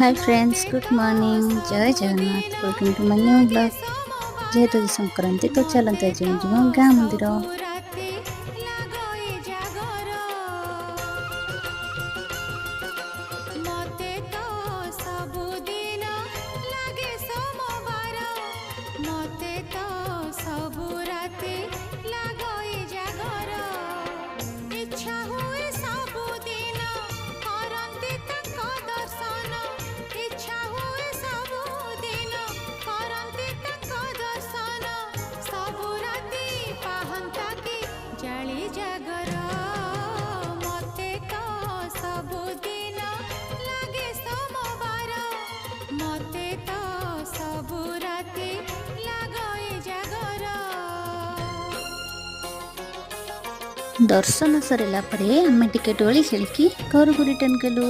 Hi friends, good morning, जय Jagannath. Welcome to my new blog. जेहेतु संक्रांति तो चलते आज गाँ मंदिर। दर्शन सरला आम टिके डोली खेलिकी घर को रिटर्न कलु।